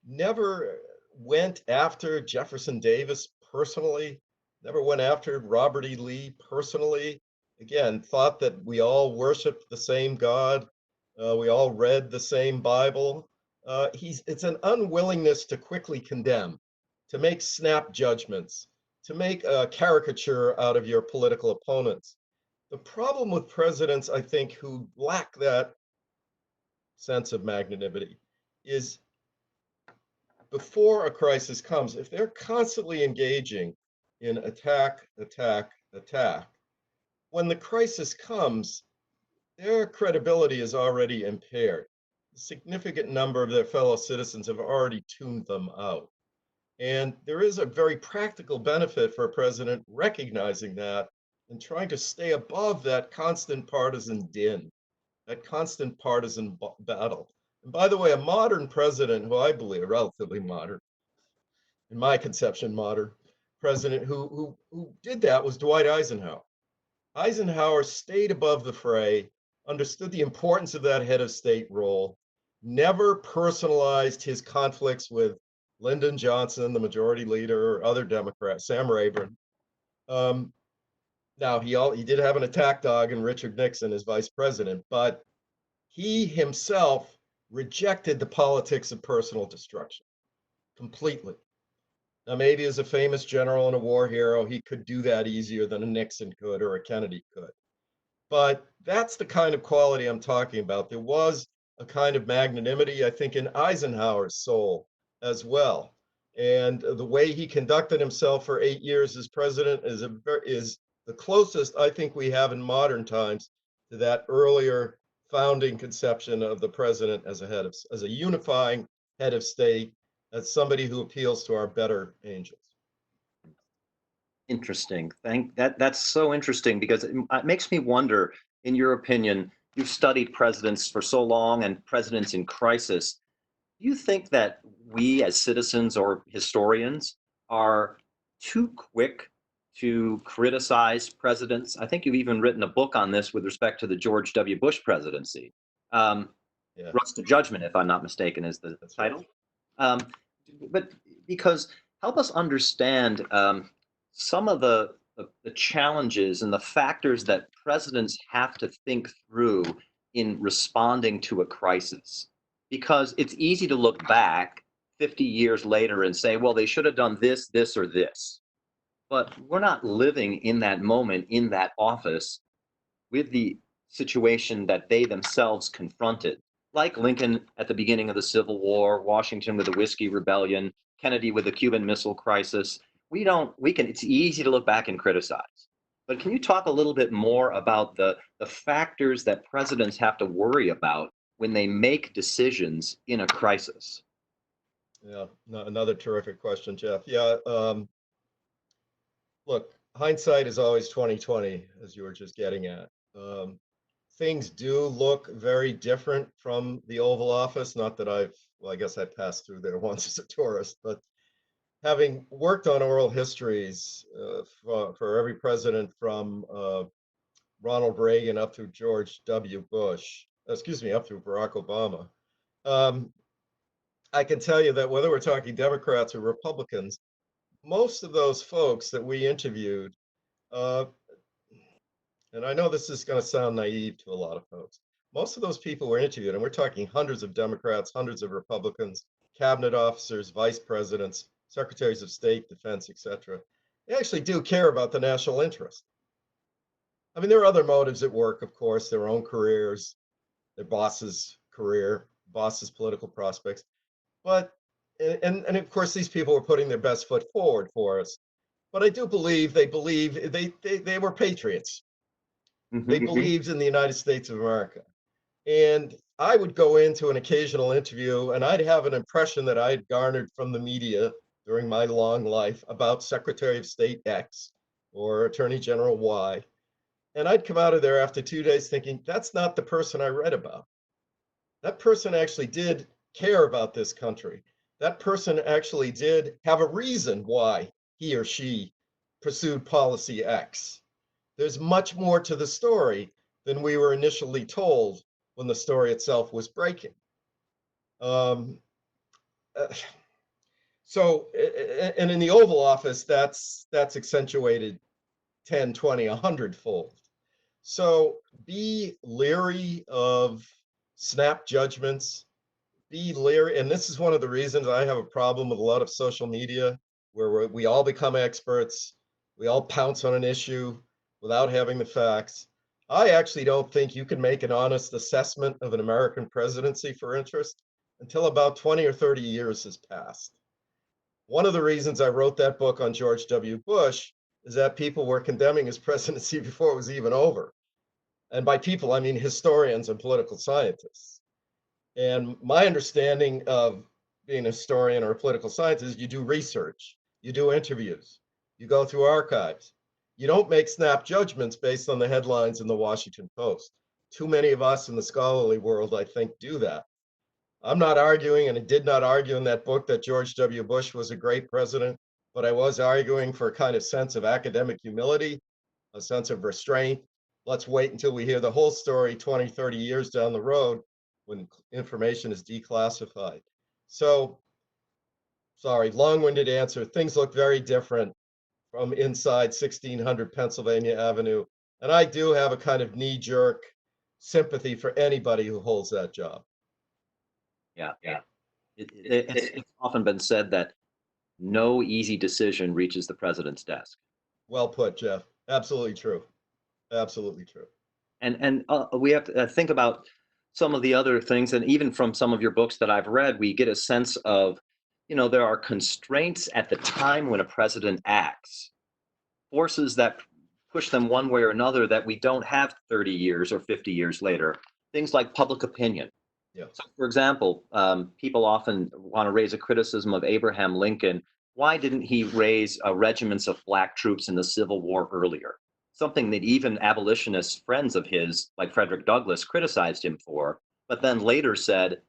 never went after Jefferson Davis personally, never went after Robert E. Lee personally. Again, thought that we all worshiped the same God, we all read the same Bible. It's an unwillingness to quickly condemn, to make snap judgments, to make a caricature out of your political opponents. The problem with presidents, I think, who lack that sense of magnanimity is before a crisis comes, if they're constantly engaging in attack, attack, attack, when the crisis comes, their credibility is already impaired. A significant number of their fellow citizens have already tuned them out. And there is a very practical benefit for a president recognizing that and trying to stay above that constant partisan din, that constant partisan battle. And by the way, a modern president, who I believe, relatively modern, in my conception, modern president who did that was Dwight Eisenhower. Eisenhower stayed above the fray, understood the importance of that head of state role, never personalized his conflicts with Lyndon Johnson, the majority leader, or other Democrats, Sam Rayburn. Um, Now he did have an attack dog in Richard Nixon as vice president, but he himself rejected the politics of personal destruction completely. Now, maybe as a famous general and a war hero, he could do that easier than a Nixon could or a Kennedy could. But that's the kind of quality I'm talking about. There was a kind of magnanimity, I think, in Eisenhower's soul as well. And the way he conducted himself for 8 years as president is the closest I think we have in modern times to that earlier founding conception of the president as as a unifying head of state, as somebody who appeals to our better angels. Interesting. That's so interesting because it makes me wonder, in your opinion, you've studied presidents for so long and presidents in crisis. Do you think that we as citizens or historians are too quick to criticize presidents? I think you've even written a book on this with respect to the George W. Bush presidency. Um, Yeah, Rust to Judgment, if I'm not mistaken, is the that's right. title. Um, but because help us understand some of the challenges and the factors that presidents have to think through in responding to a crisis. Because it's easy to look back 50 years later and say, well, they should have done this, this, or this. But we're not living in that moment in that office with the situation that they themselves confronted, like Lincoln at the beginning of the Civil War, Washington with the Whiskey Rebellion, Kennedy with the Cuban Missile Crisis. It's easy to look back and criticize. But can you talk a little bit more about the factors that presidents have to worry about when they make decisions in a crisis? Yeah, another terrific question, Jeff. Yeah, look, hindsight is always 2020, as you were just getting at. Um, Things do look very different from the Oval Office. Not that well, I guess I passed through there once as a tourist, but having worked on oral histories for every president from Ronald Reagan up through George W. Bush, excuse me, up through Barack Obama, um, I can tell you that whether we're talking Democrats or Republicans, most of those folks that we interviewed, uh, and I know this is going to sound naive to a lot of folks, most of those people were interviewed, and we're talking hundreds of Democrats, hundreds of Republicans, cabinet officers, vice presidents, secretaries of state, defense, etc. They actually do care about the national interest. I mean, there are other motives at work, of course, their own careers, their boss's career, boss's political prospects. But and of course, these people were putting their best foot forward for us. But I do believe they were patriots. They Mhm. believed in the United States of America. And I would go into an occasional interview and I'd have an impression that I had garnered from the media during my long life about Secretary of State X or Attorney General Y. And I'd come out of there after 2 days thinking, that's not the person I read about. That person actually did care about this country. That person actually did have a reason why he or she pursued policy X. There's much more to the story than we were initially told when the story itself was breaking. Um, uh, and in the Oval Office, that's accentuated 10, 20, 100-fold. So be leery of snap judgments, be leery. And this is one of the reasons I have a problem with a lot of social media where we all become experts. We all pounce on an issue without having the facts. I actually don't think you can make an honest assessment of an American presidency for interest until about 20 or 30 years has passed. One of the reasons I wrote that book on George W. Bush is that people were condemning his presidency before it was even over. And by people, I mean historians and political scientists. And my understanding of being a historian or a political scientist, you do research, you do interviews, you go through archives. You don't make snap judgments based on the headlines in the Washington Post. Too many of us in the scholarly world, I think, do that. I'm not arguing, and I did not argue in that book that George W. Bush was a great president, but I was arguing for a kind of sense of academic humility, a sense of restraint. Let's wait until we hear the whole story 20, 30 years down the road when information is declassified. So, sorry, long-winded answer. Things look very different from inside 1600 Pennsylvania Avenue. And I do have a kind of knee-jerk sympathy for anybody who holds that job. Yeah, yeah. It's often been said that no easy decision reaches the president's desk. Well put, Jeff. Absolutely true. Absolutely true. And we have to think about some of the other things, and even from some of your books that I've read, we get a sense of, there are constraints at the time when a president acts, forces that push them one way or another that we don't have 30 years or 50 years later. Things like public opinion. Yeah. So, for example, people often want to raise a criticism of Abraham Lincoln. Why didn't he raise regiments of black troops in the Civil War earlier? Something that even abolitionist friends of his, like Frederick Douglass, criticized him for, but then later said,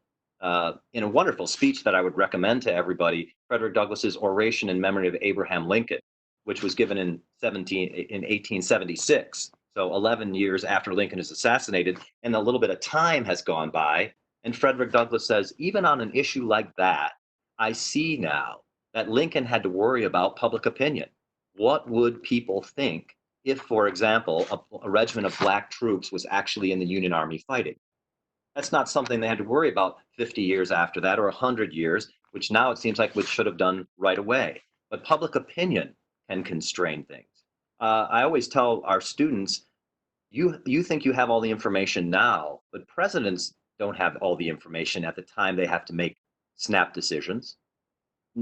in a wonderful speech that I would recommend to everybody, Frederick Douglass's Oration in Memory of Abraham Lincoln, which was given in 1876. So 11 years after Lincoln is assassinated, and a little bit of time has gone by. And Frederick Douglass says, even on an issue like that, I see now that Lincoln had to worry about public opinion. What would people think if, for example, a regiment of black troops was actually in the Union Army fighting? That's not something they had to worry about 50 years after that, or 100 years, which now it seems like we should have done right away. But public opinion can constrain things. I always tell our students, you think you have all the information now, but presidents don't have all the information at the time they have to make snap decisions.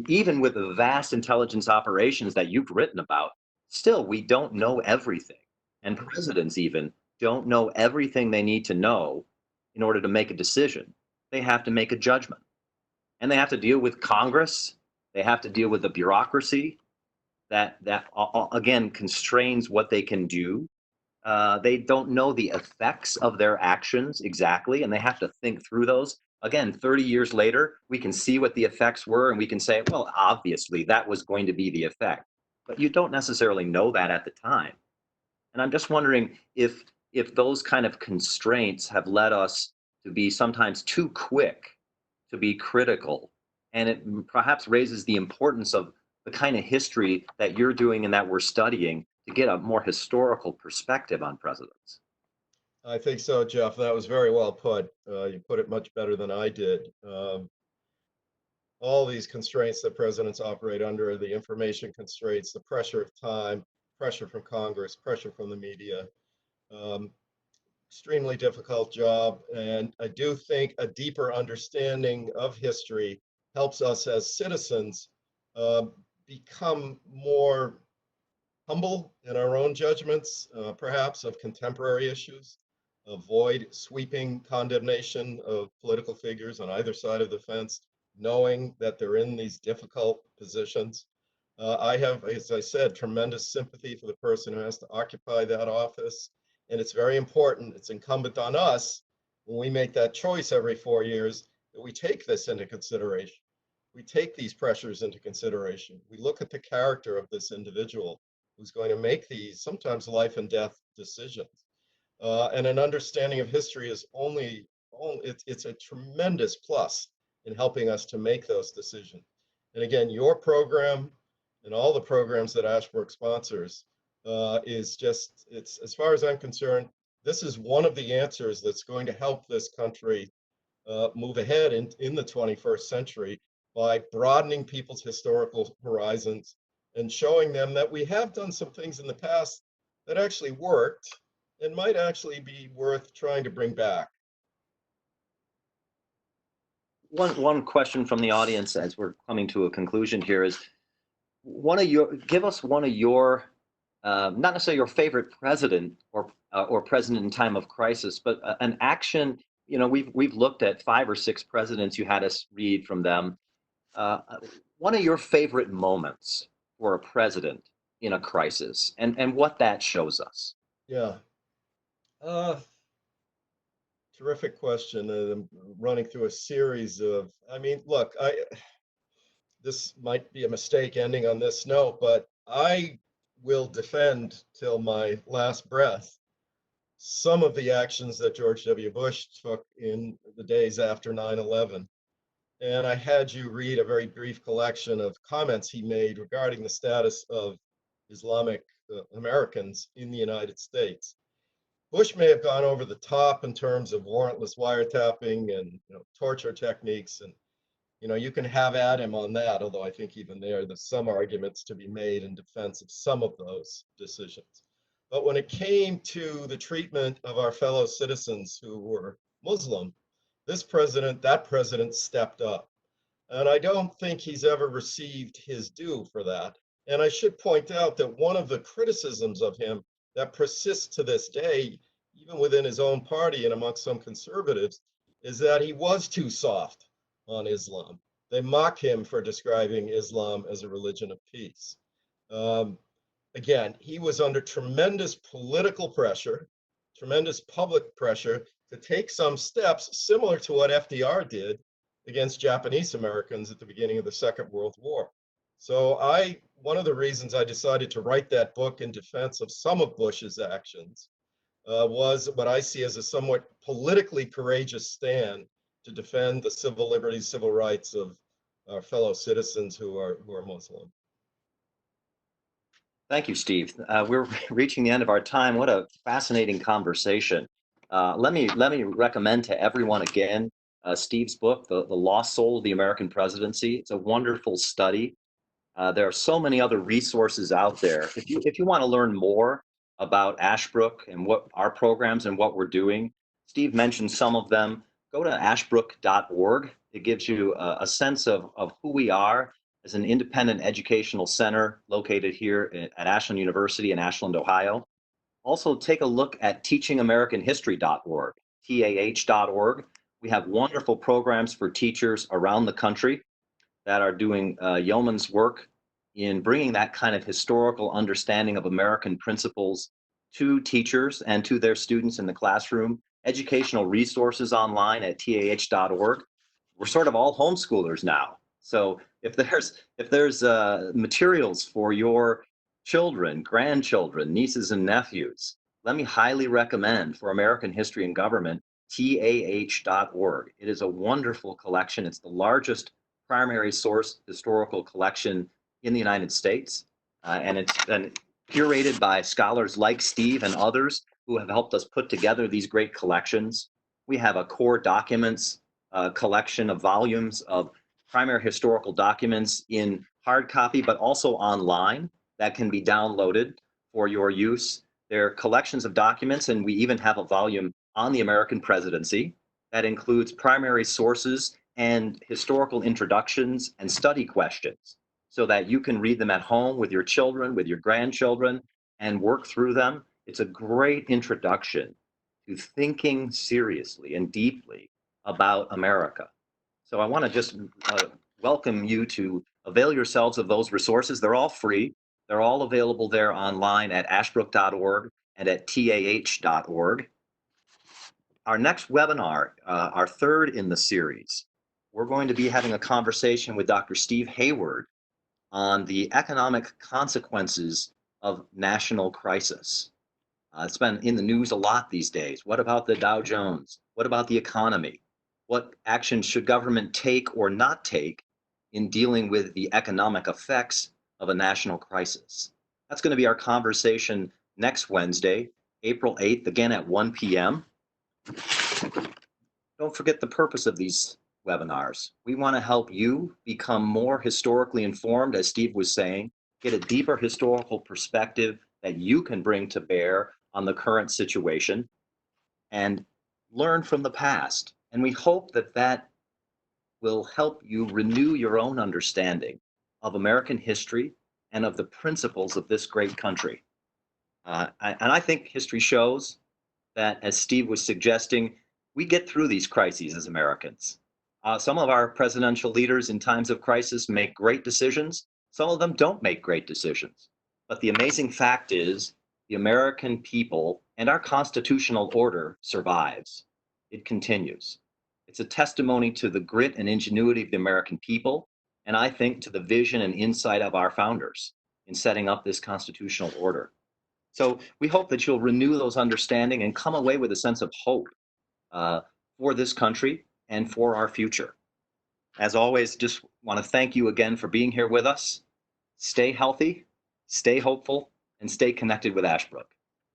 Even with the vast intelligence operations that you've written about, still we don't know everything. And presidents even don't know everything they need to know in order to make a decision. They have to make a judgment. And they have to deal with Congress. They have to deal with the bureaucracy that again constrains what they can do. They don't know the effects of their actions exactly, and they have to think through those. Again, 30 years later, we can see what the effects were, and we can say, well, obviously that was going to be the effect. But you don't necessarily know that at the time. And I'm just wondering if those kind of constraints have led us to be sometimes too quick to be critical, and it perhaps raises the importance of the kind of history that you're doing and that we're studying to get a more historical perspective on presidents. I think so, Jeff. That was very well put. You put it much better than I did. All these constraints that presidents operate under, the information constraints, the pressure of time, pressure from Congress, pressure from the media, um, extremely difficult job. And I do think a deeper understanding of history helps us as citizens uh, become more humble in our own judgments, perhaps of contemporary issues, avoid sweeping condemnation of political figures on either side of the fence, knowing that they're in these difficult positions. I have, as I said, tremendous sympathy for the person who has to occupy that office. And it's very important, it's incumbent on us when we make that choice every 4 years that we take this into consideration. We take these pressures into consideration. We look at the character of this individual who's going to make these sometimes life and death decisions. And an understanding of history is it's a tremendous plus in helping us to make those decisions. And again, your program and all the programs that Ashbrook sponsors is just, it's, as far as I'm concerned, this is one of the answers that's going to help this country move ahead in the 21st century by broadening people's historical horizons and showing them that we have done some things in the past that actually worked and might actually be worth trying to bring back. One question from the audience as we're coming to a conclusion here is, give us one of your not necessarily your favorite president or president in time of crisis, but an action. We've looked at 5 or 6 presidents. You had us read from them. Uh, one of your favorite moments for a president in a crisis, and what that shows us. Yeah. Uh, Terrific question. I'm running through a series of, I mean, look, this might be a mistake ending on this note, but I will defend till my last breath some of the actions that George W. Bush took in the days after 9/11. And I had you read a very brief collection of comments he made regarding the status of Islamic Americans in the United States. Bush may have gone over the top in terms of warrantless wiretapping and torture techniques, and you can have at him on that. Although I think even there's some arguments to be made in defense of some of those decisions. But when it came to the treatment of our fellow citizens who were Muslim, that president stepped up. And I don't think he's ever received his due for that. And I should point out that one of the criticisms of him that persists to this day, even within his own party and amongst some conservatives, is that he was too soft on Islam. They mock him for describing Islam as a religion of peace. Um, Again, he was under tremendous political pressure, tremendous public pressure to take some steps similar to what FDR did against Japanese Americans at the beginning of the Second World War. So one of the reasons I decided to write that book in defense of some of Bush's actions was what I see as a somewhat politically courageous stand to defend the civil liberties, civil rights of our fellow citizens who are Muslim. Thank you, Steve. We're reaching the end of our time. What a fascinating conversation. Let me recommend to everyone again Steve's book, The Lost Soul of the American Presidency. It's a wonderful study. There are so many other resources out there. If you want to learn more about Ashbrook and what our programs and what we're doing, Steve mentioned some of them. Go to ashbrook.org. It gives you a sense of who we are as an independent educational center located here at Ashland University in Ashland, Ohio. Also, take a look at teachingamericanhistory.org, TAH.org. We have wonderful programs for teachers around the country that are doing yeoman's work in bringing that kind of historical understanding of American principles to teachers and to their students in the classroom. Educational resources online at tah.org. We're sort of all homeschoolers now. So if there's materials for your children, grandchildren, nieces and nephews, let me highly recommend for American History and Government, tah.org. It is a wonderful collection. It's the largest primary source historical collection in the United States. And it's been curated by scholars like Steve and others who have helped us put together these great collections. We have a core documents collection of volumes of primary historical documents in hard copy, but also online that can be downloaded for your use. They're collections of documents, and we even have a volume on the American presidency that includes primary sources and historical introductions and study questions so that you can read them at home with your children, with your grandchildren, and work through them. It's a great introduction to thinking seriously and deeply about America. So I want to just welcome you to avail yourselves of those resources. They're all free. They're all available there online at ashbrook.org and at tah.org. Our next webinar, our third in the series, we're going to be having a conversation with Dr. Steve Hayward on the economic consequences of national crisis. It's been in the news a lot these days. What about the Dow Jones? What about the economy? What actions should government take or not take in dealing with the economic effects of a national crisis? That's going to be our conversation next Wednesday, April 8th, again at 1 p.m. Don't forget the purpose of these webinars. We want to help you become more historically informed, as Steve was saying, get a deeper historical perspective that you can bring to bear on the current situation, and learn from the past. And we hope that that will help you renew your own understanding of American history and of the principles of this great country. And I think history shows that, as Steve was suggesting, we get through these crises as Americans. Some of our presidential leaders in times of crisis make great decisions. Some of them don't make great decisions. But the amazing fact is the American people and our constitutional order survives. It continues. It's a testimony to the grit and ingenuity of the American people, and I think to the vision and insight of our founders in setting up this constitutional order. So we hope that you'll renew those understanding and come away with a sense of hope uh, for this country and for our future. As always, just want to thank you again for being here with us. Stay healthy, stay hopeful, and stay connected with Ashbrook.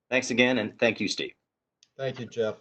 Thanks again, and thank you, Steve. Thank you, Jeff.